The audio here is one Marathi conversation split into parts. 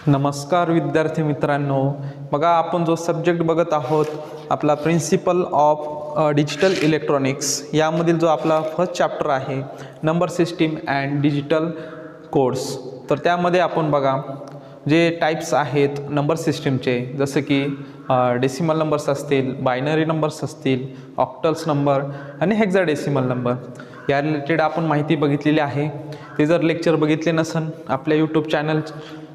नमस्कार विद्यार्थी मित्रांनो, बघा आपण जो सब्जेक्ट बघत आहोत आपला प्रिन्सिपल ऑफ डिजिटल इलेक्ट्रॉनिक्स, यामधील जो आपला फर्स्ट चॅप्टर आहे number system and digital codes. तर त्यामध्ये आपण बघा जे टाइप्स आहेत नंबर सिस्टीमचे, जसे की डेसिमल नंबर्स असतील, बायनरी नंबर्स असतील, ऑक्टल्स नंबर आणि हेक्साडेसिमल नंबर, या रिलेटेड आपण माहिती बघितलेली आहे. ते जर लेक्चर बघितले नसन आपल्या यूट्यूब चॅनल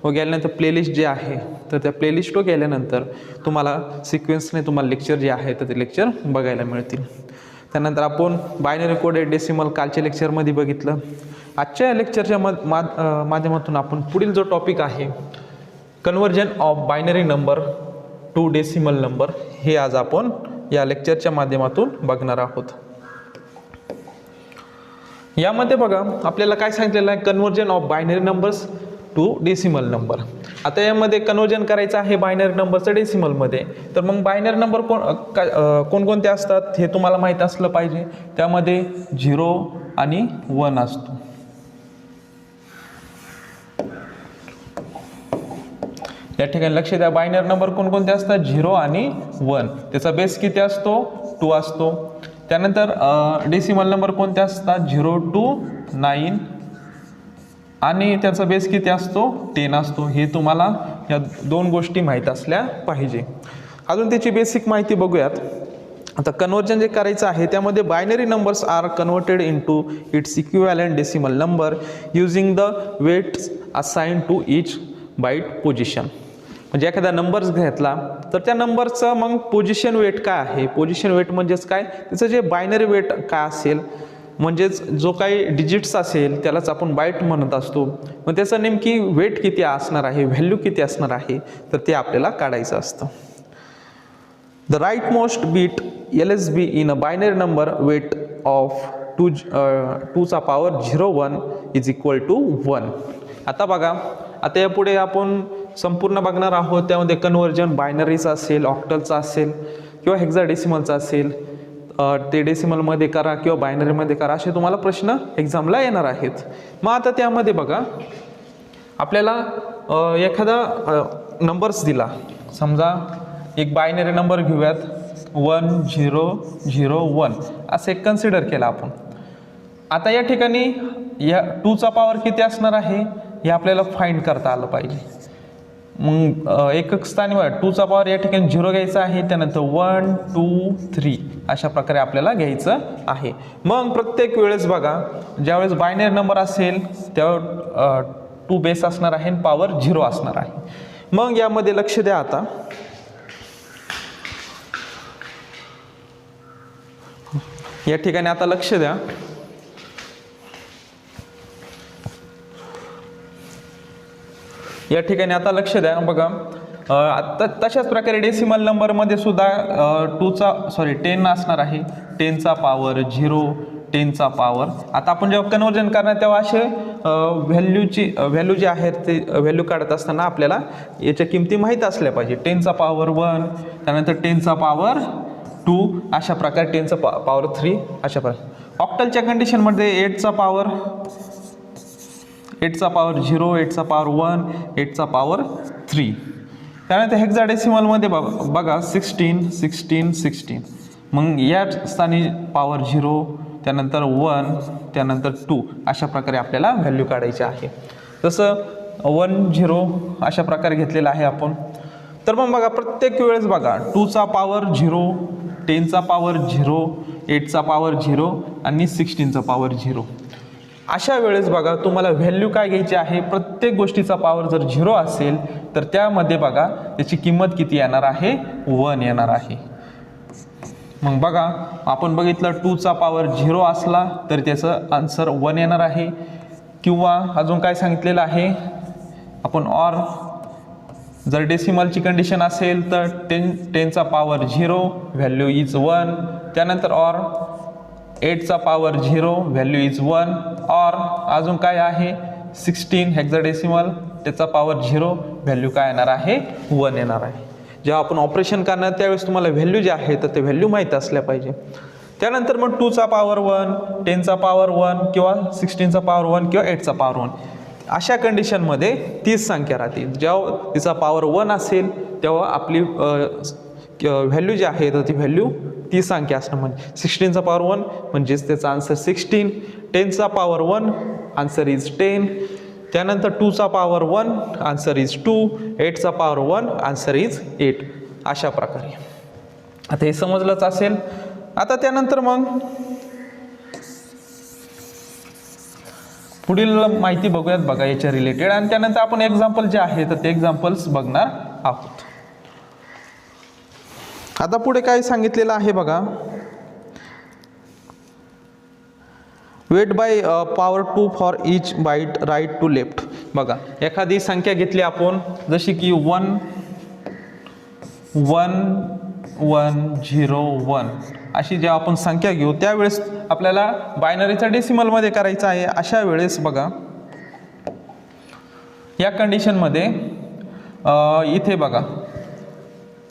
व गेल्यानंतर प्लेलिस्ट जे आहे तर त्या प्लेलिस्टवर गेल्यानंतर तुम्हाला सिक्वेन्सने तुम्हाला लेक्चर जे आहे तर ते लेक्चर बघायला मिळतील. त्यानंतर आपण बायनरी कोडेड डेसिमल कालच्या लेक्चरमध्ये बघितलं. आजच्या या लेक्चरच्या माध्यमातून आपण पुढील जो टॉपिक आहे conversion of binary number two decimal number, हे आज आपण या लेक्चरच्या माध्यमातून बघणार आहोत. यामध्ये बघा आपल्याला काय सांगितलेलं आहे, conversion of binary numbers to decimal number. आता यामध्ये कन्वर्जन करायचं आहे बायनरी नंबरचं डेसिमलमध्ये. तर मग बायनरी नंबर कोणकोणते असतात हे तुम्हाला माहीत असलं पाहिजे. त्यामध्ये 0 आणि 1 असतो. या ठिकाणी लक्ष द्या, बायनरी नंबर कोणकोणते असतात, 0 आणि 1. त्याचा बेस किती असतो, 2 असतो. त्यानंतर डेसिमल नंबर कोणते असतात, 0 to 9 आणि त्याचा बेस किती असतो, 10 असतो. हे तुम्हाला या दोन गोष्टी माहीत असल्या पाहिजे. अजून त्याची बेसिक माहिती बघूयात. आता कन्वर्जन जे करायचं आहे त्यामध्ये binary numbers are converted into its equivalent decimal number using the weights assigned to each byte position. म्हणजे एखादा नंबर्स घेतला तर त्या नंबरचं मग पोझिशन वेट काय आहे, पोझिशन वेट म्हणजेच काय, त्याचं जे बायनरी वेट काय असेल, म्हणजेच जो काही डिजिट्स असेल त्यालाच आपण बाईट म्हणत असतो. मग त्याचं नेमकी वेट किती असणार आहे, व्हॅल्यू किती असणार आहे, तर ते आपल्याला काढायचं असतं. The right most bit LSB in a binary number weight of 2चा पॉवर 01 इज इक्वल टू 1. आता बघा, आता यापुढे आपण संपूर्ण बघणार आहोत. त्यामध्ये कन्वर्जन बायनरीचं असेल, ऑक्टलचं असेल किंवा हेक्साडेसिमलचं असेल, ते डेसिमलमध्ये करा किंवा बायनरीमध्ये करा, असे तुम्हाला प्रश्न एक्झामला येणार आहेत. मग आता त्यामध्ये बघा आपल्याला एखादा नंबर्स दिला, समजा एक बायनरी नंबर घेऊयात 1001 असे कन्सिडर केला आपण. आता या ठिकाणी या 2चा पॉवर किती असणार आहे हे आपल्याला फाइंड करता आलं पाहिजे. मग एकक स्थानी 2चा पॉवर या ठिकाणी 0 घ्यायचा आहे, त्यानंतर 1 2 3 अशा प्रकारे आपल्याला घ्यायचं आहे. मग प्रत्येक वेळेस बघा ज्यावेळेस बायनरी नंबर असेल त्यावर 2 बेस असणार आहे आणि पॉवर 0 असणार आहे. मग यामध्ये लक्ष द्या. आता या ठिकाणी आता लक्ष द्या, या ठिकाणी आता लक्ष द्या. बघा आता तशाच प्रकारे डेसिमल नंबरमध्ये सुद्धा 10 असणार आहे, 10चा पॉवर 0, 10चा पॉवर. आता आपण जेव्हा कन्वर्जन करणार तेव्हा असे व्हॅल्यू जे आहेत ते व्हॅल्यू काढत असताना आपल्याला याच्या किमती माहीत असल्या पाहिजे. 10चा पॉवर 1, त्यानंतर 10चा पॉवर 2, अशा प्रकारे 10चा पॉवर 3 अशा प्रकारे. ऑक्टलच्या कंडिशनमध्ये 8चा पॉवर 0, 8चा पॉवर 1, 8चा पॉवर 3. त्यानंतर हेक्साडेसिमलमध्ये बघा 16. मग या स्थानी पॉवर 0, त्यानंतर 1, त्यानंतर 2 अशा प्रकारे आपल्याला व्हॅल्यू काढायची आहे. जसं 1 0 अशा प्रकारे घेतलेला आहे आपण. तर मग बघा प्रत्येक वेळेस बघा 2चा पॉवर 0, 10चा पॉवर 0, 8चा पॉवर 0 आणि 16चा पॉवर 0. अशा वेळेस बघा तुम्हाला व्हॅल्यू काय घ्यायची आहे, प्रत्येक गोष्टीचा पॉवर जर 0 असेल तर त्यामध्ये बघा त्याची किंमत किती येणार आहे, 1 येणार आहे. मग बघा आपण बघितलं 2चा पॉवर 0 असला तर त्याचं आन्सर 1 येणार आहे. किंवा अजून काय सांगितलेलं आहे आपण, ऑर जर डेसिमलची कंडिशन असेल तर 10चा पॉवर 0 व्हॅल्यू इज 1. त्यानंतर ऑर 8चा पॉवर 0 व्हॅल्यू इज 1. ऑर अजून काय आहे 16 हेक्साडेसिमल, त्याचा पॉवर 0 व्हॅल्यू काय येणार आहे, 1 येणार आहे. जेव्हा आपण ऑपरेशन करणार त्यावेळेस तुम्हाला व्हॅल्यू जे आहे तर ते व्हॅल्यू माहीत असल्या पाहिजे. त्यानंतर मग 2चा पॉवर 1, 10चा पॉवर 1 किंवा 16चा पॉवर 1 किंवा 8चा पॉवर 1 अशा कंडिशनमध्ये तीच संख्या राहते. जेव्हा तिचा पॉवर 1 असेल तेव्हा आपली व्हॅल्यू जी आहे तर ती व्हॅल्यू ती संख्या असणं. म्हणजे 16चा पॉवर 1 म्हणजेच त्याचा आन्सर 16. 10चा पॉवर 1 आन्सर इज 10. त्यानंतर 2चा पॉवर 1 आन्सर इज 2. 8चा पॉवर 1 आन्सर इज 8. अशा प्रकारे. आता हे समजलंच असेल. आता त्यानंतर मग पुढील माहिती बघूयात बघा याच्या रिलेटेड, आणि त्यानंतर आपण एक्झाम्पल जे आहे तर ते एक्झाम्पल्स बघणार आहोत. आता पुढे काय सांगितलेलं आहे बघा, weight by power 2 for each byte right to left. बघा एखादी संख्या घेतली आपण, जशी की 1 1 1 0 1 अशी जेव्हा आपण संख्या घेऊ त्यावेळेस आपल्याला बायनरीचा डेसिमलमध्ये करायचं आहे. अशा वेळेस बघा या कंडिशनमध्ये इथे बघा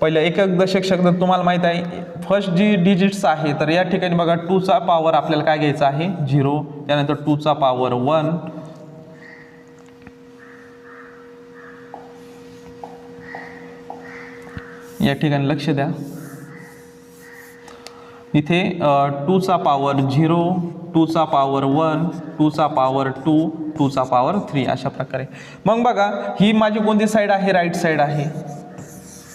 पहिलं एकक दशक शब्द तुम्हाला माहित आहे, फर्स्ट जी डिजिट्स आहे तर या ठिकाणी बघा 2चा पॉवर आपल्याला काय घ्यायचा आहे 0. त्यानंतर 2चा पॉवर 1. या ठिकाणी लक्ष द्या, इथे 2चा पॉवर 0, 2चा पॉवर 1, 2चा पॉवर 2, 2चा पॉवर 3 अशा प्रकारे. मग बघा ही माझी कोणती साईड आहे, राईट साईड आहे,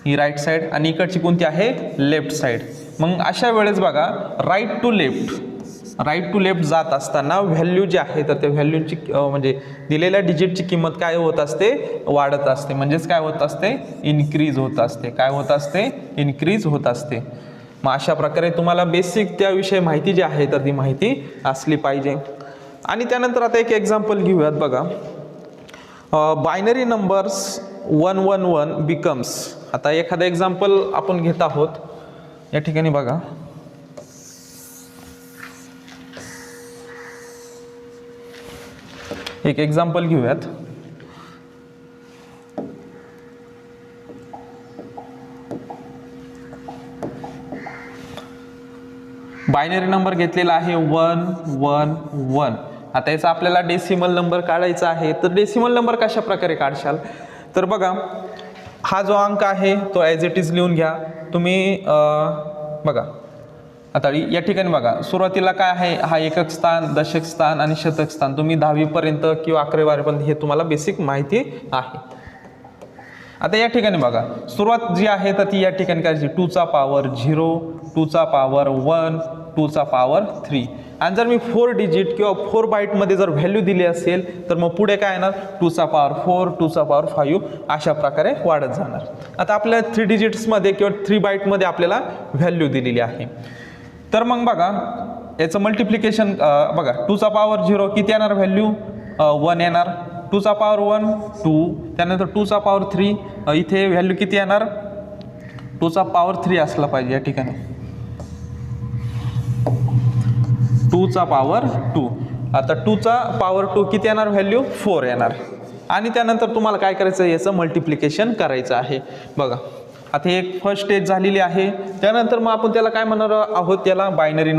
ही राईट साईड, आणि इकडची कोणती आहे लेफ्ट साईड. मग अशा वेळेस बघा राईट टू लेफ्ट जात असताना व्हॅल्यू जी आहे तर त्या व्हॅल्यूची म्हणजे दिलेल्या डिजिटची किंमत काय होत असते, वाढत असते. म्हणजेच काय होत असते, इन्क्रीज होत असते. काय होत असते, इन्क्रीज होत असते. मग अशा प्रकारे तुम्हाला बेसिक त्याविषयी माहिती जी आहे तर ती माहिती असली पाहिजे. आणि त्यानंतर आता एक एक्झाम्पल घेऊयात बघा, बायनरी नंबर्स 111 बिकम्स. आता एखादा एक्झाम्पल आपण घेत आहोत. या ठिकाणी बघा एक एक्झाम्पल घेऊयात. बायनरी नंबर घेतलेला आहे 1 1 1. आता याचा आपल्याला डेसिमल नंबर काढायचा आहे. तर डेसिमल नंबर कशा प्रकारे काढशाल, तर बघा हा जो अंक आहे तो ॲज इट इज लिहून घ्या तुम्ही. बघा आता या ठिकाणी बघा सुरुवातीला काय आहे, हा एकक स्थान, दशक स्थान आणि शतक स्थान. तुम्ही 10वी पर्यंत किंवा 11वी पर्यंत हे तुम्हाला बेसिक माहिती आहे. आता या ठिकाणी बघा सुरुवात जी आहे तर ती या ठिकाणी करायची 2चा पॉवर 0, 2चा पॉवर 1, 2चा पॉवर 3. आणि जर मी 4 डिजिट किंवा 4 बाईटमध्ये जर व्हॅल्यू दिली असेल तर मग पुढे काय येणार 2चा पॉवर 4, 2चा पॉवर 5 अशा प्रकारे वाढत जाणार. आता आपल्या 3 डिजिट्समध्ये किंवा 3 बाईटमध्ये आपल्याला व्हॅल्यू दिलेली आहे. तर मग बघा याचं मल्टिप्लिकेशन बघा 2चा पॉवर 0 किती येणार व्हॅल्यू 1 येणार. 2चा पॉवर 1 2. त्यानंतर 2चा पॉवर 3 इथे व्हॅल्यू किती येणार 2चा पॉवर 3 असला पाहिजे. या ठिकाणी 2चा पॉवर 2. आता 2चा पॉवर 2 किती येणार व्हॅल्यू 4 येणार. आणि त्यानंतर तुम्हाला काय करायचं आहे याचं मल्टिप्लिकेशन करायचं आहे. बघा आता एक फर्स्ट स्टेज झालेली आहे. त्यानंतर मग आपण त्याला काय म्हणणार आहोत, त्याला बायनरी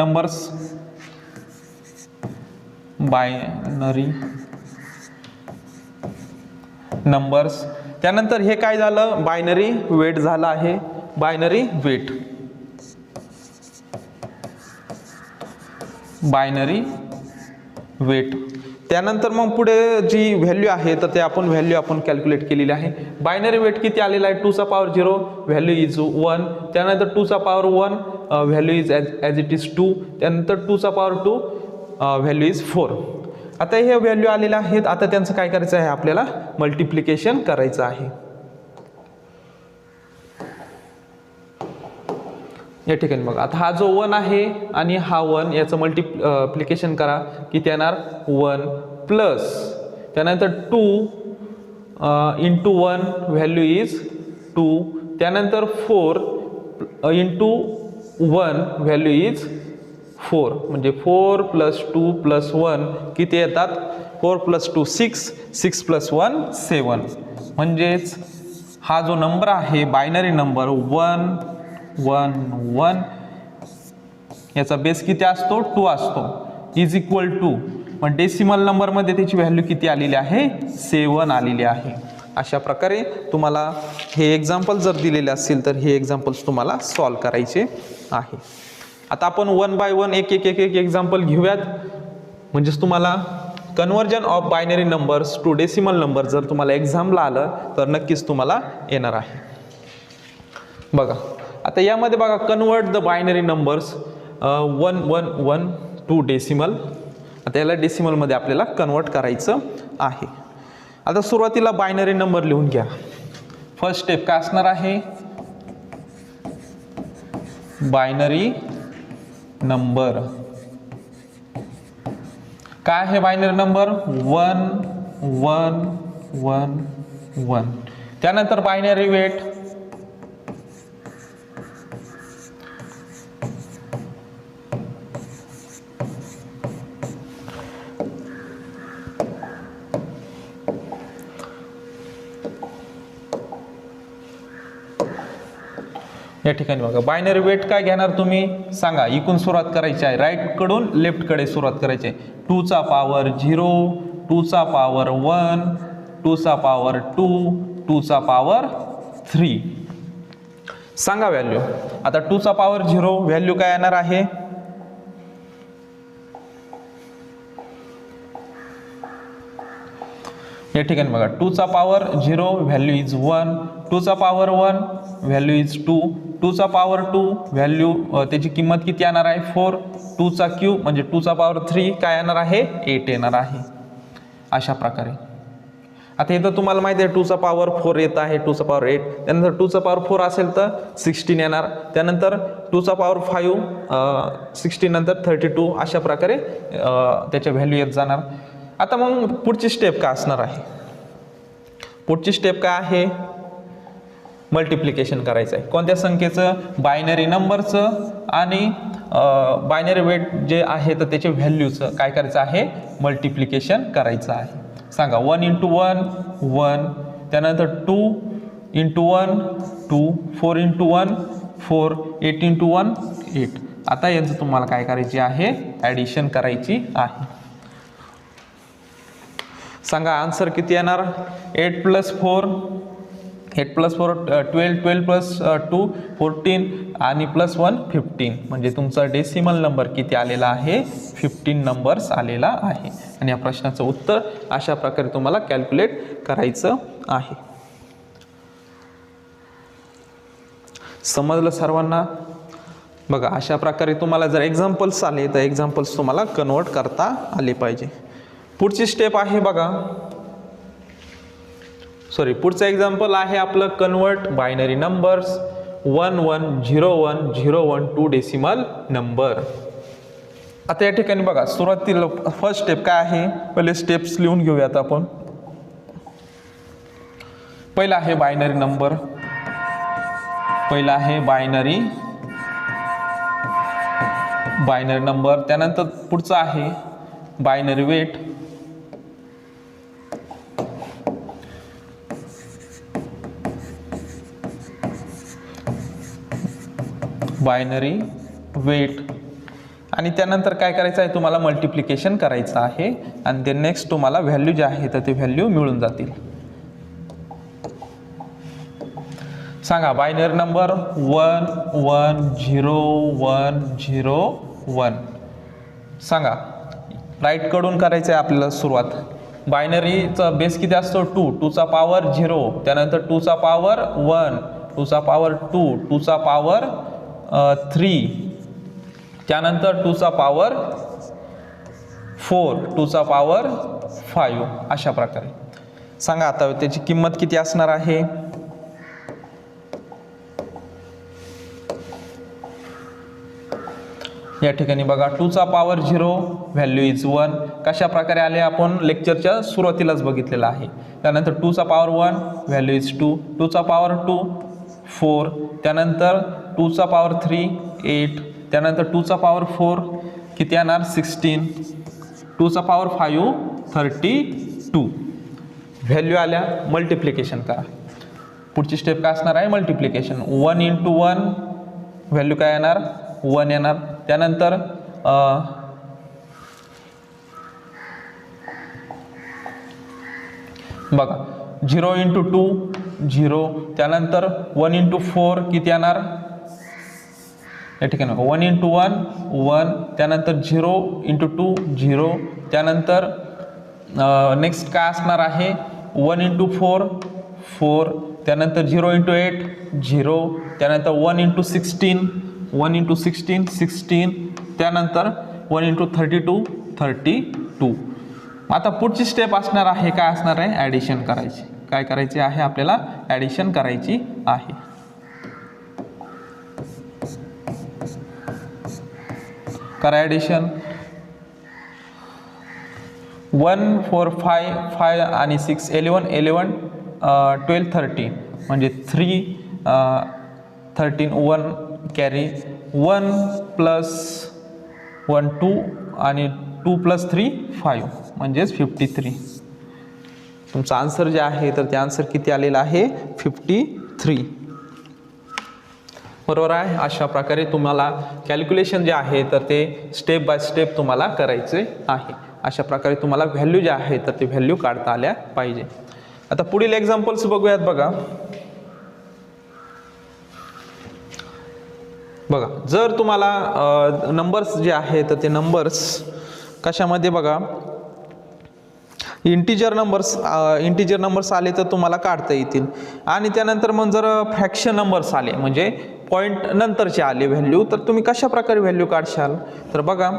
नंबर्स. त्यानंतर हे काय झालं बायनरी वेट झालं आहे, बायनरी वेट. त्यानंतर मग पुढे जी व्हॅल्यू आहे तर ते आपण कॅल्क्युलेट केलेली आहे. बायनरी वेट किती आलेला आहे 2चा पॉवर 0 व्हॅल्यू इज 1. त्यानंतर 2चा power 1 value is as it is 2. त्यानंतर 2चा पॉवर 2 व्हॅल्यू इज 4. आता हे व्हॅल्यू आलेल्या आहेत. आता त्यांचं काय करायचं आहे आपल्याला मल्टिप्लिकेशन करायचं आहे. या ठिकाणी बघा आता हा जो 1 आहे आणि हा 1 याचं मल्टिप्लिकेशन करा किती येणार 1 प्लस त्यानंतर 2 इंटू 1 व्हॅल्यू इज 2. त्यानंतर 4 इंटू 1 व्हॅल्यू इज 4. म्हणजे 4 प्लस 2 प्लस 1 किती येतात 4 प्लस 2 6, 6 प्लस 1 7. म्हणजेच हा जो नंबर आहे बायनरी नंबर 1 1 1 याचा बेस किती असतो 2 असतो इज इक्वल टू पण डेसिमल नंबरमध्ये त्याची व्हॅल्यू किती आलेली आहे 7 आलेली आहे. अशा प्रकारे तुम्हाला हे एक्झाम्पल जर दिलेले असतील तर हे एक्झाम्पल्स तुम्हाला सॉल्व करायचे आहे. आता आपण 1 बाय 1 एक एक्झाम्पल घेऊयात. म्हणजेच तुम्हाला conversion of binary numbers to decimal number जर तुम्हाला एक्झामला आलं तर नक्कीच तुम्हाला येणार आहे. बघा आता यामध्ये बघा convert the binary numbers 111 to decimal. आता याला डेसिमलमध्ये आपल्याला कन्वर्ट करायचं आहे. आता सुरुवातीला बायनरी नंबर लिहून घ्या. फर्स्ट स्टेप काय असणार आहे बायनरी नंबर. काय आहे बायनरी नंबर 1 1 1 1. त्यानंतर बायनरी वेट या ठिकाणी बघा बायनरी वेट काय घेणार तुम्ही सांगा. इकडून सुरुवात करायची आहे राईट कडून लेफ्ट कडे सुरुवात करायची आहे. 2 चा पॉवर 0 2 चा पॉवर 1 2 चा पॉवर 2 2 चा पॉवर 3. सांगा व्हॅल्यू. आता 2 चा पॉवर 0 व्हॅल्यू काय येणार आहे या ठिकाणी बघा 2 चा पॉवर 0 व्हॅल्यू इज 1 2 चा पॉवर 1 व्हॅल्यू इज 2 2 चा पॉवर 2 व्हॅल्यू त्याची किंमत किती येणार आहे 4 2 चा क्यूब म्हणजे 2 चा पॉवर 3 काय येणार आहे 8 येणार आहे. अशा प्रकारे आता इथं तुम्हाला माहिती आहे 2 चा पॉवर 4 येत आहे 2 चा पॉवर 8. त्यानंतर 2 चा पॉवर 4 असेल तर 16 येणार. त्यानंतर 2 चा पॉवर 5 16 नंतर 32. अशा प्रकारे त्याच्या व्हॅल्यू येत जाणार. आता मग पुढची स्टेप काय असणार आहे पुढची स्टेप काय आहे मल्टिप्लिकेशन करायचं आहे. कोणत्या संख्येचं बायनरी नंबरचं आणि बायनरी वेट जे आहे तर त्याच्या व्हॅल्यूचं काय करायचं आहे मल्टिप्लिकेशन करायचं आहे. सांगा 1 × 1 1 त्यानंतर 2 × 1 2 4 × 1 4 8 × 1 8. आता यांचं तुम्हाला काय करायची आहे ॲडिशन करायची आहे. सांगा आन्सर किती येणार 8 + 4 8 + 4 12 12 + 2 14 आणि +1 15. म्हणजे तुमचा डेसिमल नंबर किती आलेला आहे 15 नंबर्स आलेला आहे. आणि या प्रश्नाचं उत्तर अशा प्रकारे तुम्हाला कॅल्क्युलेट करायचं आहे. समजलं सर्वांना. बघा अशा प्रकारे तुम्हाला जर एक्झाम्पल्स आले तर एक्झाम्पल्स तुम्हाला कन्वर्ट करता आले पाहिजे. पुढची स्टेप आहे बघा पुढचं एक्झाम्पल आहे आपलं convert binary numbers 110101 to decimal number. आता या ठिकाणी बघा सुरुवातीला फर्स्ट स्टेप काय आहे पहिले स्टेप्स लिहून घेऊयात आपण. पहिला आहे बायनरी नंबर पहिला आहे बायनरी नंबर. त्यानंतर पुढचं आहे बायनरी वेट बायनरी वेट आणि त्यानंतर काय करायचं आहे तुम्हाला मल्टिप्लिकेशन करायचं आहे आणि ते नेक्स्ट तुम्हाला व्हॅल्यू जे आहे तर ते व्हॅल्यू मिळून जातील. सांगा बायनरी नंबर 110101. सांगा राईट कडून करायचं आहे आपल्याला सुरुवात. बायनरीचा बेस किती असतो 2 2 चा पॉवर 0 त्यानंतर 2 चा पॉवर 1 2 चा पॉवर 2 2 चा पॉवर 3 त्यानंतर 2 चा पॉवर 4 2 चा पॉवर 5. अशा प्रकारे सांगा आता त्याची किंमत किती असणार आहे या ठिकाणी बघा 2 चा पॉवर 0 व्हॅल्यू इज 1. कशा प्रकारे आले आपण लेक्चरच्या सुरुवातीलाच बघितलेलं आहे. त्यानंतर 2 चा पॉवर 1 व्हॅल्यू इज 2 2 चा पॉवर 2 4 त्यानंतर 2 चा पॉवर 3 8 त्यानंतर 2 चा पॉवर 4 किती येणार 16 2 चा पॉवर 5 32. व्हॅल्यू आल्या मल्टिप्लिकेशन करा. पुढची स्टेप काय असणार आहे मल्टिप्लिकेशन 1 × 1 व्हॅल्यू काय येणार 1 येणार. त्यानंतर बघा 0 × 2 0, त्यानंतर 1 × 4 किती येणार या ठिकाणी 1 × 1 1, त्यानंतर 0 × 2 0, त्यानंतर नेक्स्ट काय असणार आहे 1 × 4 4, त्यानंतर 0 × 8 0, त्यानंतर 1 × 16 1 × 16 16, त्यानंतर 1 × 32 32. आता पुढची स्टेप असणार आहे काय असणार आहे ॲडिशन करायची. काय करायची आहे आपल्याला ॲडिशन करायची आहे. करा ॲडिशन. 1 4 5 5 आणि 6 11 11 12 13 म्हणजे 3 13 1 कॅरी 1 + 1 2 आणि 2 + 3 5 म्हणजेच 53. तुमचं आन्सर जे आहे तर ते आन्सर किती आलेलं आहे 53. बरोबर आहे. अशा प्रकारे तुम्हाला कॅल्क्युलेशन जे आहे तर ते स्टेप बाय स्टेप तुम्हाला करायचे आहे. अशा प्रकारे तुम्हाला व्हॅल्यू जे आहे तर ते व्हॅल्यू काढता आल्या पाहिजे. आता पुढील एक्झाम्पल्स बघूयात. बघा जर तुम्हाला नंबर्स जे आहे तर ते नंबर्स कशामध्ये बघा इंटिजर नंबर्स आले तर तुम्हाला काढता येतील. आणि त्यानंतर मग जर फ्रॅक्शन नंबर्स आले म्हणजे पॉईंट नंतरचे आले व्हॅल्यू तर तुम्ही कशा प्रकारे व्हॅल्यू काढशाल. तर बघा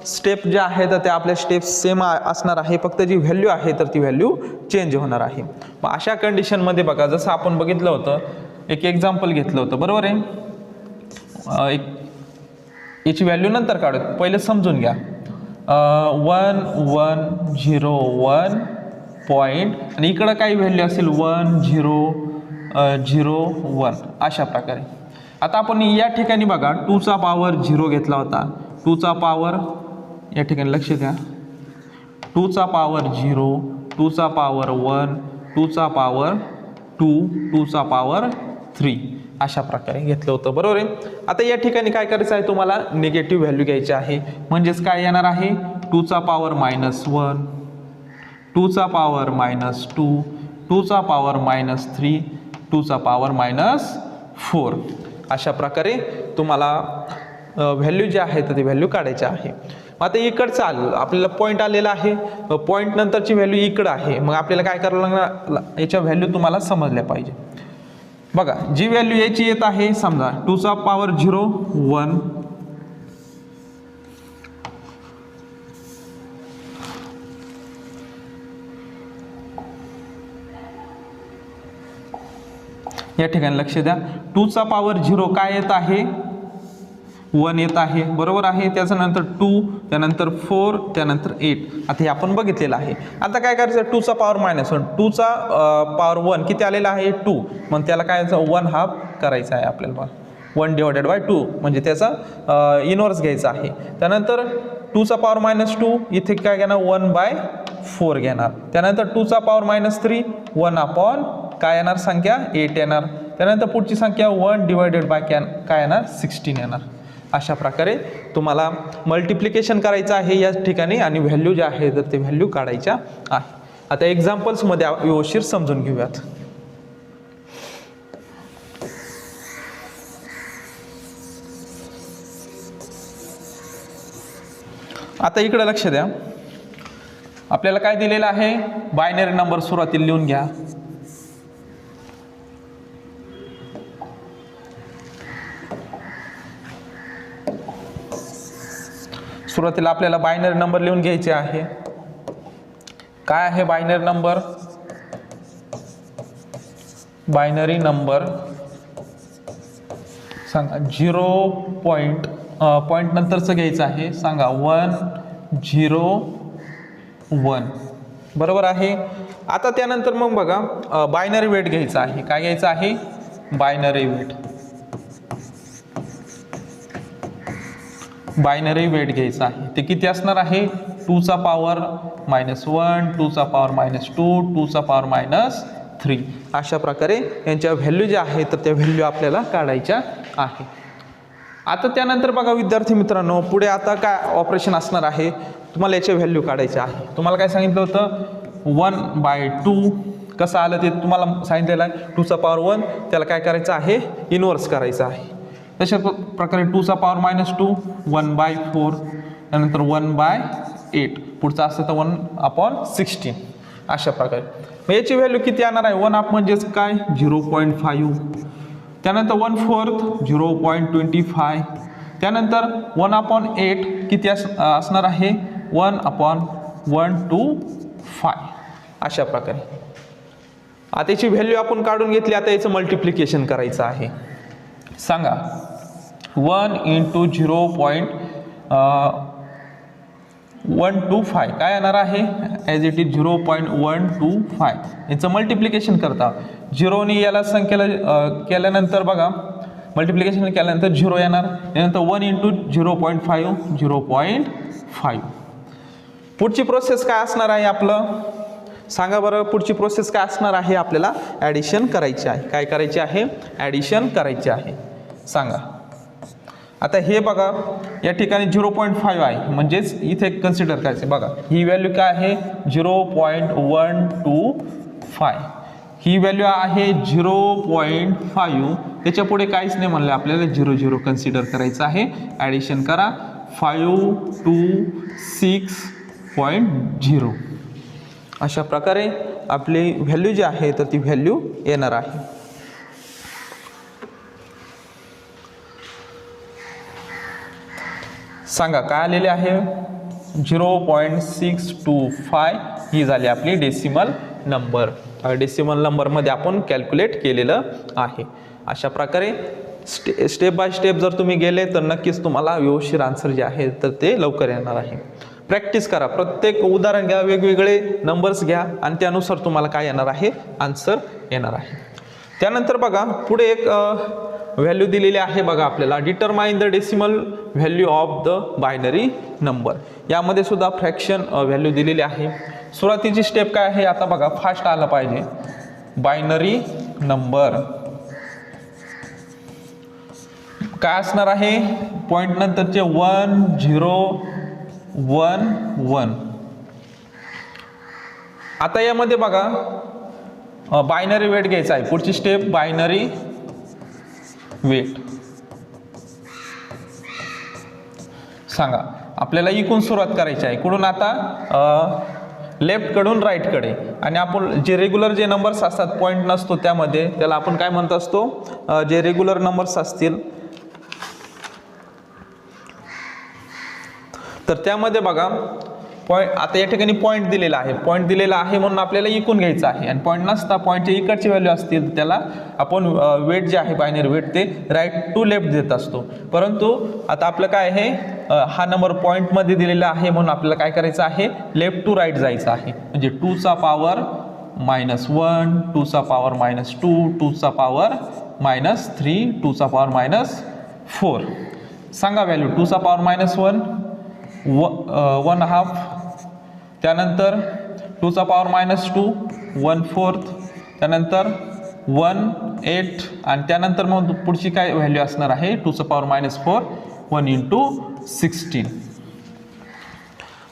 स्टेप जे आहे तर ते आपल्या स्टेप सेम असणार आहे, फक्त जी व्हॅल्यू आहे तर ती व्हॅल्यू चेंज होणार आहे. मग अशा कंडिशनमध्ये बघा जसं आपण बघितलं होतं एक एक्झाम्पल घेतलं होतं बरोबर आहे. याची व्हॅल्यू नंतर काढू, पहिले समजून घ्या. 1 1 0 1 पॉईंट आणि इकडं काही व्हॅल्यू असेल 1 0 0 1 अशा प्रकारे. आता आपण या ठिकाणी बघा 2चा पॉवर 0 घेतला होता. 2चा पॉवर या ठिकाणी लक्ष द्या 2चा पॉवर 0 2चा पॉवर 1 2चा पॉवर 2 2चा पॉवर 3 अशा प्रकारे घेतलं होतं बरोबर आहे. आता या ठिकाणी काय करायचं आहे तुम्हाला निगेटिव्ह व्हॅल्यू घ्यायची आहे म्हणजेच काय येणार आहे 2चा पॉवर -1 2चा पॉवर -2 2चा पॉवर -3 2चा पॉवर -4 अशा प्रकारे तुम्हाला व्हॅल्यू जे आहे तर ती व्हॅल्यू काढायची आहे. आता इकडचं आलं आपल्याला पॉईंट आलेला आहे, पॉईंट नंतरची व्हॅल्यू इकडं आहे. मग आपल्याला काय करावं लागणार याच्या व्हॅल्यू तुम्हाला समजल्या पाहिजे. बघा जी व्हॅल्यू याची येत आहे समजा 2चा पॉवर 0 1 या ठिकाणी लक्ष द्या 2चा पॉवर 0 काय येत आहे 1 येत आहे बरोबर आहे. त्याच्यानंतर 2 त्यानंतर 4 त्यानंतर 8 आता हे आपण बघितलेलं आहे. आता काय करायचं 2चा पॉवर -1 2चा पॉवर 1 किती आलेला आहे 2 मग त्याला काय 1/2 करायचं आहे आपल्याला 1/2 म्हणजे त्याचा इनवर्स घ्यायचा आहे. त्यानंतर 2चा पॉवर -2 इथे काय घेणार 1/4 घेणार. त्यानंतर 2चा पॉवर -3 1/, काय येणार संख्या 8 येणार. त्यानंतर पुढची संख्या 1/, काय येणार 16 येणार. अशा प्रकारे तुम्हाला मल्टिप्लिकेशन करायचं आहे या ठिकाणी आणि व्हॅल्यू जे आहे तर ते व्हॅल्यू काढायच्या आहे. आता एक्झाम्पल्समध्ये व्यवस्थित समजून घेऊयात. आता इकडे लक्ष द्या आपल्याला काय दिलेलं आहे बायनरी नंबर सुरुवातीला लिहून घ्या. सुरुवातीला आपल्याला बायनरी नंबर लिहून घ्यायचे आहे. काय आहे बायनरी नंबर बायनरी नंबर सांगा 0 पॉईंट नंतरचं घ्यायचं आहे सांगा 1 0 1 बरोबर आहे. आता त्यानंतर मग बघा बायनरी वेट घ्यायचा आहे. काय घ्यायचं आहे बायनरी वेट घ्यायचा आहे. ते किती असणार आहे 2चा पॉवर -1 2चा पॉवर -2 2चा पॉवर -3 अशा प्रकारे यांच्या व्हॅल्यू ज्या आहेत तर त्या व्हॅल्यू आपल्याला काढायच्या आहे. आता त्यानंतर बघा विद्यार्थी मित्रांनो पुढे आता काय ऑपरेशन असणार आहे तुम्हाला याचे व्हॅल्यू काढायचे आहे. तुम्हाला काय सांगितलं होतं 1/2 कसं आलं ते तुम्हाला सांगितलेलं आहे. 2 चा पॉवर 1 त्याला काय करायचं आहे, इन्व्हर्स करायचं आहे. तशा प्रकारे 2 चा पॉवर -2 1/4, त्यानंतर 1/8, पुढचा असतं तर 1/16. अशा प्रकारे मग याची व्हॅल्यू किती येणार आहे, 1/2 म्हणजेच काय 0.5, त्यानंतर 1/4 0.25, त्यानंतर 1/8 किती असणार आहे 1/125. अशा प्रकारे आता याची व्हॅल्यू आपण काढून घेतली. आता याचं मल्टिप्लिकेशन करायचं आहे. सांगा 1 × 0.125 काय येणार आहे, ॲज इट इज 0.125. याचं मल्टिप्लिकेशन करता 0ने याला संख्येला केल्यानंतर बघा मल्टिप्लिकेशन केल्यानंतर 0 येणार, त्यानंतर 1 × 0.5 0.5. पुढची प्रोसेस काय असणार आहे आपलं, सांगा बरं. पुढची प्रोसेस काय असणार आहे, आपल्याला ॲडिशन करायची आहे. काय करायची आहे, ॲडिशन करायची आहे. सांगा आता हे बघा या ठिकाणी 0.5 आहे, म्हणजेच इथे कन्सिडर करायचे. बघा ही व्हॅल्यू काय आहे 0.125, ही व्हॅल्यू आहे 0.5. त्याच्या पुढे काहीच नाही म्हणलं, आपल्याला 0 0 कन्सिडर करायचं आहे. ॲडिशन करा 5 to 6.0. अशा प्रकारे आपली व्हॅल्यू जी आहे तर ती व्हॅल्यू येणार आहे. सांगा काय आलेले आहे 0.625 ही झाली आपली डेसिमल नंबर. डेसिमल नंबरमध्ये आपण कॅल्क्युलेट केलेलं आहे. अशा प्रकारे स्टेप बाय स्टेप जर तुम्ही गेले तर नक्कीच तुम्हाला व्यवस्थित आन्सर जे आहे तर ते लवकर येणार आहे. प्रॅक्टिस करा, प्रत्येक उदाहरण घ्या, वेगवेगळे नंबर्स घ्या आणि त्यानुसार तुम्हाला काय येणार आहे, आन्सर येणार आहे. त्यानंतर बघा पुढे एक व्हॅल्यू दिलेली आहे बघा आपल्याला, determine the decimal value of the binary number. यामध्ये सुद्धा फ्रॅक्शन व्हॅल्यू दिलेली आहे. सुरुवातीची स्टेप काय आहे, आता बघा फास्ट आलं पाहिजे. बायनरी नंबर काय असणार आहे, पॉईंट नंतरचे 1 0 1 1. आता यामध्ये बघा बायनरी वेट घ्यायचा आहे. पुढची स्टेप बायनरी वेट. सांगा आपल्याला इकडून सुरुवात करायची आहे, कुठून आता लेफ्ट कडून राईट कडे. आणि आपण जे रेग्युलर जे नंबर्स असतात पॉईंट नसतो त्यामध्ये, त्याला आपण काय म्हणत असतो, जे रेग्युलर नंबर्स असतील तर त्यामध्ये बघा पॉईंट, आता या ठिकाणी पॉईंट दिलेला आहे, पॉईंट दिलेला आहे म्हणून आपल्याला इकून घ्यायचं आहे. आणि पॉईंट नसता पॉईंटच्या इकडची व्हॅल्यू असतील त्याला आपण वेट जे आहे बायनरी वेट ते राईट टू लेफ्ट देत असतो. परंतु आता आपलं काय आहे, हा नंबर पॉईंटमध्ये दिलेला आहे म्हणून आपल्याला काय करायचं आहे, लेफ्ट टू राईट जायचं आहे. म्हणजे 2 चा पॉवर -1 2 चा पॉवर -2 2 चा पॉवर -3 2 चा पॉवर -4. सांगा व्हॅल्यू 2 चा पॉवर -1 1/2, त्यानंतर 2 चा पॉवर -2 1/4, त्यानंतर 1/8 आणि त्यानंतर मग पुढची काय व्हॅल्यू असणार आहे 2 चा पॉवर -4 1 × 16.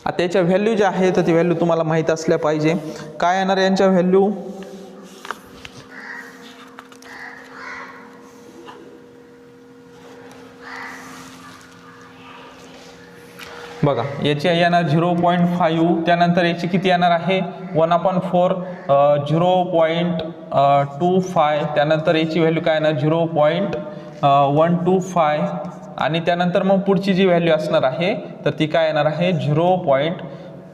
आता याच्या व्हॅल्यू ज्या आहे तर ती व्हॅल्यू तुम्हाला माहीत असल्या पाहिजे. काय येणार यांच्या व्हॅल्यू, बघा याची येणार 0.5, त्यानंतर याची किती येणार आहे 1/4 0.25, त्यानंतर याची व्हॅल्यू काय येणार 0.125 आणि त्यानंतर मग पुढची जी व्हॅल्यू असणार आहे तर ती काय येणार आहे 0.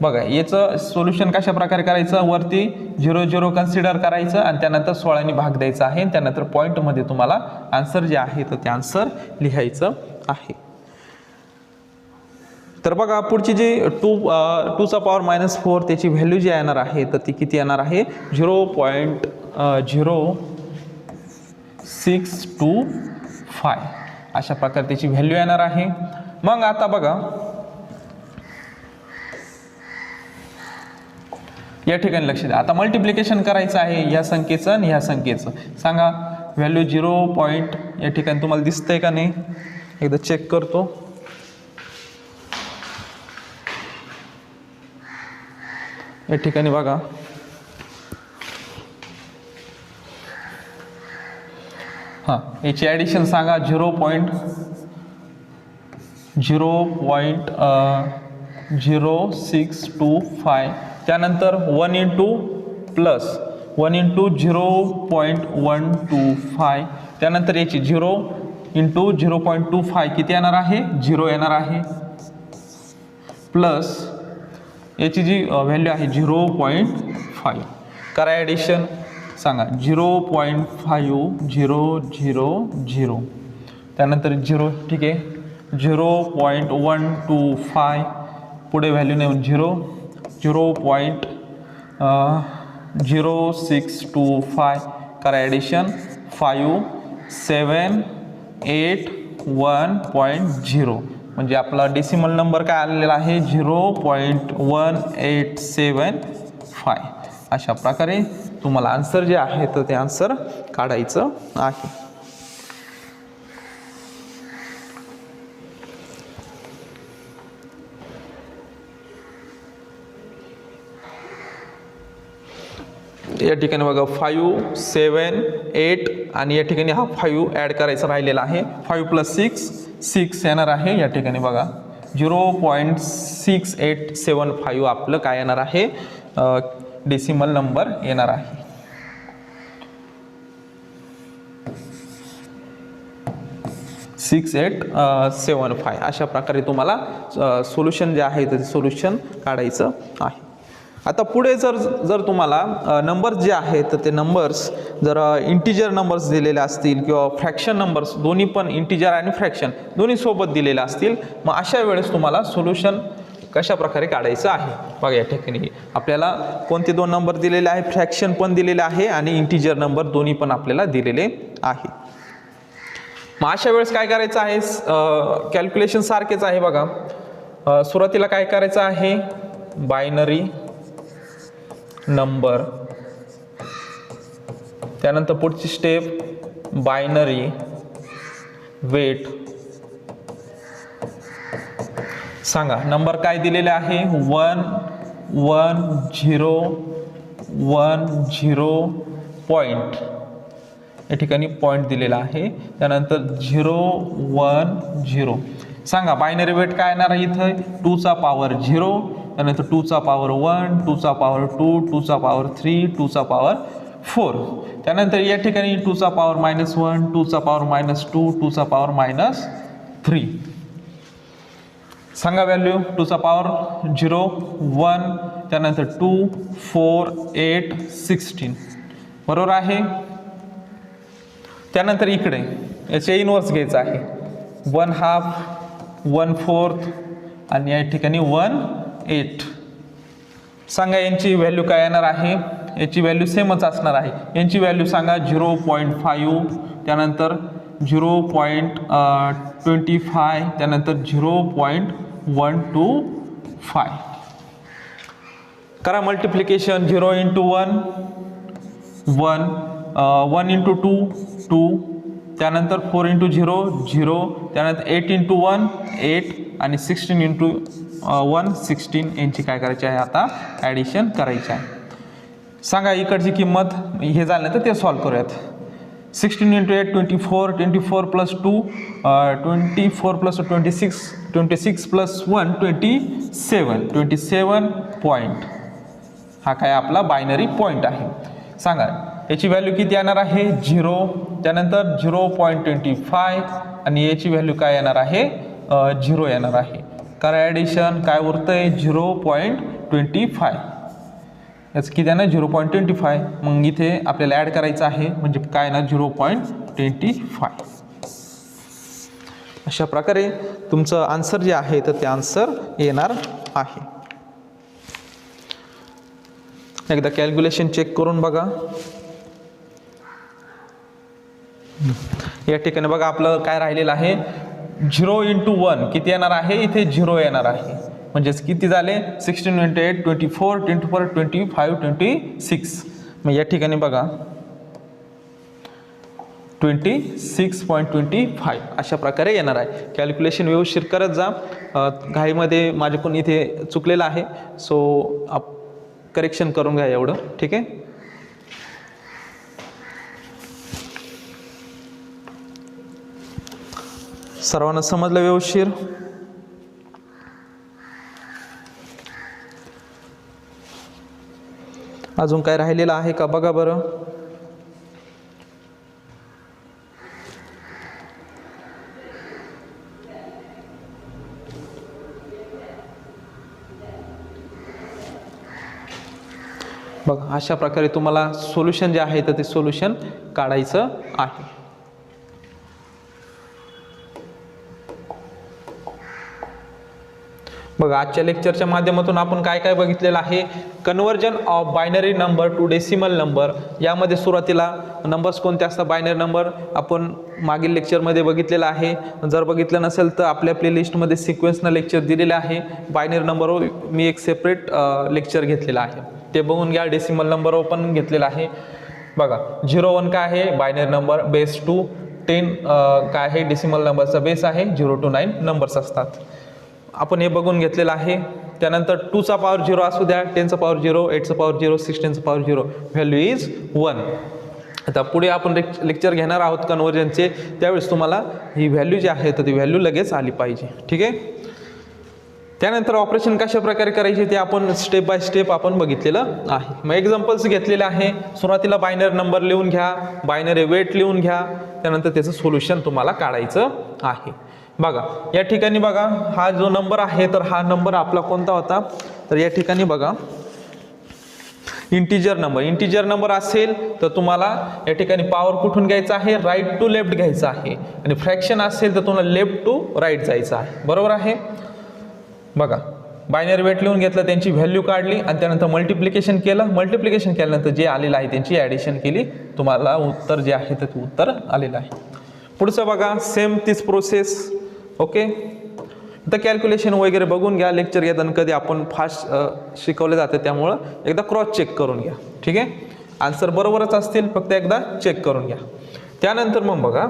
बघा याचं सोल्युशन कशा प्रकारे करायचं, वरती 0 0 कन्सिडर करायचं आणि त्यानंतर 16ने भाग द्यायचा आहे. त्यानंतर पॉईंटमध्ये तुम्हाला आन्सर जे आहे तर ते आन्सर लिहायचं आहे. तर बघा पुढची जी 2 चा पॉवर -4 त्याची व्हॅल्यू जी येणार आहे तर ती किती येणार आहे 0.0625. अशा प्रकारे त्याची व्हॅल्यू येणार आहे. मग आता बघा या ठिकाणी लक्ष द्या, आता मल्टिप्लिकेशन करायचं आहे ह्या संख्येचं आणि ह्या संख्येचं. सांगा व्हॅल्यू 0. या ठिकाणी तुम्हाला दिसतंय का नाही, एकदा चेक करतो. या ठिकाणी बघा हां, याची ॲडिशन सांगा 0.0625. त्यानंतर 1 इंटू प्लस 1 इंटू 0.125. त्यानंतर याची 0 इंटू 0.25 किती येणार आहे? 0 येणार आहे. प्लस याची जी व्हॅल्यू आहे 0.5. करा ॲडिशन सांगा 0.5000. त्यानंतर 0 ठीक आहे. 0.125 पुढे व्हॅल्यू नेऊन 0.0625. करा ॲडिशन 5781.0 म्हणजे आपला डेसिमल नंबर काय आलेला आहे 0.1875. अशा प्रकारे तुम्हाला आन्सर जे आहे तर ते आन्सर काढायचं आहे. या ठिकाणी बघा 5, 7, 8 आणि या ठिकाणी हा 5 ॲड करायचा राहिलेला आहे. 5 + 6 येणार आहे. या ठिकाणी बघा 0.6875 आपलं काय येणार आहे डेसिमल नंबर येणार आहे. .6875 अशा प्रकारे तुम्हाला सोल्युशन जे आहे ते सोल्युशन काढायचं आहे. आता पुढे जर तुम्हाला नंबर्स जे आहेत तर ते नंबर्स जर इंटिजर नंबर्स दिलेले असतील किंवा फ्रॅक्शन नंबर्स दोन्ही पण इंटिजर आणि फ्रॅक्शन दोन्ही सोबत दिलेले असतील मग अशा वेळेस तुम्हाला सोल्युशन कशा प्रकारे काढायचं आहे. बघा या ठिकाणी आपल्याला कोणते दोन नंबर दिलेले आहे फ्रॅक्शन पण दिलेले आहे आणि इंटिजर नंबर दोन्ही पण आपल्याला दिलेले आहे. मग अशा वेळेस काय करायचं आहे कॅल्क्युलेशन सारखेच आहे बघा. सुरुवातीला काय करायचं आहे बायनरी नंबर त्यानंतर पुढची स्टेप बायनरी वेट. सांगा नंबर काय दिलेले आहे 1 1 0 1 0 पॉइंट या ठिकाणी पॉइंट दिलेला आहे. त्यानंतर 0 1 0. सांगा बायनरी वेट काय येणार आहे इथं 2 चा पॉवर 0 त्यानंतर 2 चा पॉवर 1 2 चा पॉवर 2 2 चा पॉवर 3 2 चा पॉवर 4. त्यानंतर या ठिकाणी 2 चा पॉवर -1 2 चा पॉवर -2 2 चा पॉवर -3. सांगा व्हॅल्यू 2 चा पॉवर 0 1 त्यानंतर 2 4 8 16 बरोबर आहे. त्यानंतर इकडे याचे इनवर्स घ्यायचं आहे 1/2 1/4 आणि या ठिकाणी 1/8. सांगा यांची व्हॅल्यू काय येणार आहे याची व्हॅल्यू सेमच असणार आहे. यांची व्हॅल्यू सांगा 0.5 त्यानंतर 0.25 त्यानंतर 0.125. करा मल्टिप्लिकेशन 0 × 1 1 1 × 2 2 त्यानंतर 4 × 0 0 त्यानंतर 8 × 1 8 आणि 16 × 1 16 यांची काय करायची आहे आता ॲडिशन करायची आहे. सांगा इकडची किंमत हे झाल्यानंतर ते सॉल्व करूयात. 16 × 8 24 24 + 2 24 + 26 26 + 1 27 पॉईंट हा काय आपला बायनरी पॉईंट आहे. सांगा याची व्हॅल्यू किती येणार आहे 0 त्यानंतर 0.25 आणि याची व्हॅल्यू काय येणार आहे 0 येणार आहे. करा ॲडिशन काय उरतंय 0.25 याचं किती आहे ना 0.25. मग इथे आपल्याला ॲड करायचं आहे म्हणजे काय ना 0.25. अशा प्रकारे तुमचं आन्सर जे आहे तर ते आन्सर येणार आहे. एकदा कॅल्क्युलेशन चेक करून बघा. या ठिकाणी बघा आपलं काय राहिलेलं आहे 0 × 1 किती येणार आहे इथे 0 येणार आहे म्हणजेच किती झाले 16 × 8 24 24 25 26. मग या ठिकाणी बघा 26.25 अशा प्रकारे येणार आहे. कॅल्क्युलेशन व्यवस्थित करत जा. घाईमध्ये माझ्याकडून इथे चुकलेलं आहे सो करेक्शन करून घ्या एवढं ठीक आहे. सर्वांना समजलं व्यवस्थित? अजून काय राहिलेलं आहे का बघा बरं. बघा अशा प्रकारे तुम्हाला सोल्युशन जे आहे तर ते सोल्युशन काढायचं आहे. बघा आजच्या लेक्चरच्या माध्यमातून आपण काय काय बघितलेलं आहे. Conversion of binary number two decimal number. यामध्ये सुरुवातीला नंबर्स कोणते असतात बायनरी नंबर आपण मागील लेक्चरमध्ये बघितलेलं आहे. जर बघितलं नसेल तर आपल्या प्लेलिस्टमध्ये सिक्वेन्सनं लेक्चर दिलेले आहे. बायनरी नंबरवर मी एक सेपरेट लेक्चर घेतलेलं आहे, ते बघून घ्या. डेसिमल नंबरवर पण घेतलेलं आहे. बघा 0-1 काय आहे बायनरी नंबर, बेस 2. 10 काय आहे डेसिमल नंबरचा बेस आहे. 0 to 9 नंबर्स असतात. आपण हे बघून घेतलेलं आहे. त्यानंतर 2चा पॉवर 0 असू द्या, 10चा पॉवर 0, 8चा पॉवर 0, 16चा पॉवर 0, व्हॅल्यू इज 1. आता पुढे आपण लेक्चर घेणार आहोत कन्वर्जनचे, त्यावेळेस तुम्हाला ही व्हॅल्यू जी आहे तर ती व्हॅल्यू लगेच आली पाहिजे. ठीक आहे. त्यानंतर ऑपरेशन कशा प्रकारे करायचे ते आपण स्टेप बाय स्टेप आपण बघितलेलं आहे. मग एक्झाम्पल्स घेतलेले आहे. सुरुवातीला बायनरी नंबर लिहून घ्या, बायनरी वेट लिहून घ्या, त्यानंतर त्याचं सोल्युशन तुम्हाला काढायचं आहे. बघा या ठिकाणी बघा हा जो नंबर आहे तर हा नंबर आपला कोणता होता, तर या ठिकाणी बघा इंटिजर नंबर असेल तर तुम्हाला या ठिकाणी पॉवर कुठून घ्यायचा आहे, राईट टू लेफ्ट घ्यायचा आहे. आणि फ्रॅक्शन असेल तर तुम्हाला लेफ्ट टू राईट जायचं आहे. बरोबर आहे. बघा बायनरी वेट लिहून घेतलं, त्यांची व्हॅल्यू काढली आणि त्यानंतर मल्टिप्लिकेशन केलं. मल्टिप्लिकेशन केल्यानंतर जे आलेलं आहे त्यांची ॲडिशन केली, तुम्हाला उत्तर जे आहे तर ते उत्तर आलेलं आहे. पुढचं बघा सेम तीच प्रोसेस. ओके. तर कॅल्क्युलेशन वगैरे बघून घ्या. लेक्चर घेताना कधी आपण फास्ट शिकवले जाते त्यामुळं एकदा क्रॉस चेक करून घ्या. ठीक आहे. आन्सर बरोबरच असतील, फक्त एकदा चेक करून घ्या. त्यानंतर मग बघा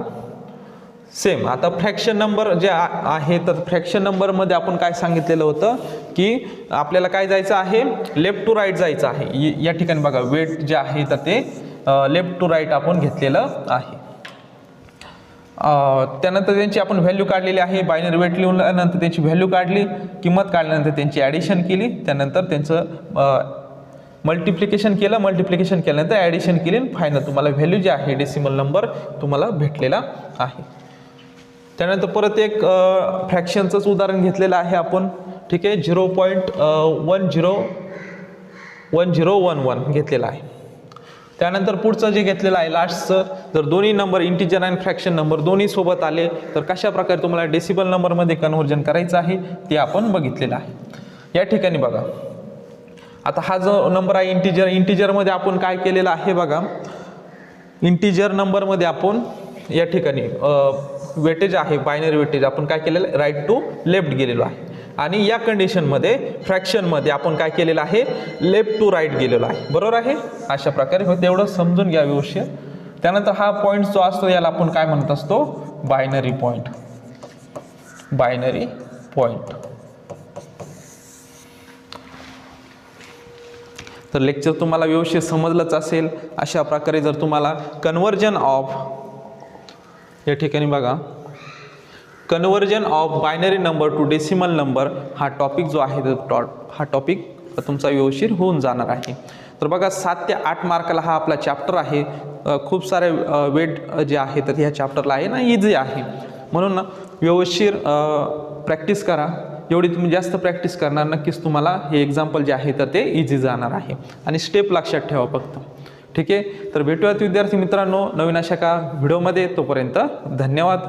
सेम आता फ्रॅक्शन नंबर जे आहे तर फ्रॅक्शन नंबरमध्ये आपण काय सांगितलेलं होतं की आपल्याला काय जायचं आहे, लेफ्ट टू राईट जायचं आहे. या ठिकाणी बघा वेट जे आहे तर ते लेफ्ट टू राईट आपण घेतलेलं आहे. त्यानंतर त्यांची आपण व्हॅल्यू काढलेली आहे. बायनरी वेट लिहूनल्यानंतर त्यांची व्हॅल्यू काढली, किंमत काढल्यानंतर त्यांची ॲडिशन केली, त्यानंतर त्यांचं मल्टिप्लिकेशन केल्यानंतर ॲडिशन केली, फायनल तुम्हाला व्हॅल्यू जी आहे डेसिमल नंबर तुम्हाला भेटलेला आहे. त्यानंतर परत एक फ्रॅक्शनचंच उदाहरण घेतलेलं आहे आपण. ठीक आहे. 0.1011 घेतलेलं आहे. त्यानंतर पुढचं जे घेतलेलं आहे लास्टचं, जर दोन्ही नंबर इंटिजर आणि फ्रॅक्शन नंबर दोन्ही सोबत आले तर कशा प्रकारे तुम्हाला डेसिबल नंबरमध्ये कन्व्हर्जन करायचं आहे ते आपण बघितलेलं आहे. या ठिकाणी बघा आता हा जो नंबर आहे इंटिजरमध्ये आपण काय केलेलं आहे बघा. इंटिजर नंबरमध्ये आपण या ठिकाणी वेटेज आहे बायनरी वेटेज आपण काय केलेलं आहे, राईट टू लेफ्ट गेलेलो आहे. आणि या कंडिशनमध्ये फ्रॅक्शनमध्ये आपण काय केलेलं आहे, लेफ्ट टू राईट गेलेलो आहे. बरोबर आहे. अशा प्रकारे तेवढं समजून घ्या व्यवस्थित. त्यानंतर हा पॉईंट जो असतो याला आपण काय म्हणत असतो, बायनरी पॉईंट. तर लेक्चर तुम्हाला व्यवस्थित समजलंच असेल. अशा प्रकारे जर तुम्हाला कन्वर्जन ऑफ या ठिकाणी बघा conversion of binary number two decimal number हा टॉपिक जो आहे हा टॉपिक तुमचा व्यवस्थित होऊन जाणार आहे. तर बघा 7 ते 8 मार्काला हा आपला चॅप्टर आहे. खूप सारे वेट जे आहे तर ह्या चॅप्टरला आहे ना इझी आहे. म्हणून ना व्यवस्थित प्रॅक्टिस करा. एवढी तुम्ही जास्त प्रॅक्टिस करणार नक्कीच तुम्हाला हे एक्झाम्पल जे आहे तर ते इझी जाणार आहे. आणि स्टेप लक्षात ठेवा फक्त. ठीक आहे. तर भेटूयात विद्यार्थी मित्रांनो नवीन अशा का व्हिडिओमध्ये. तोपर्यंत धन्यवाद.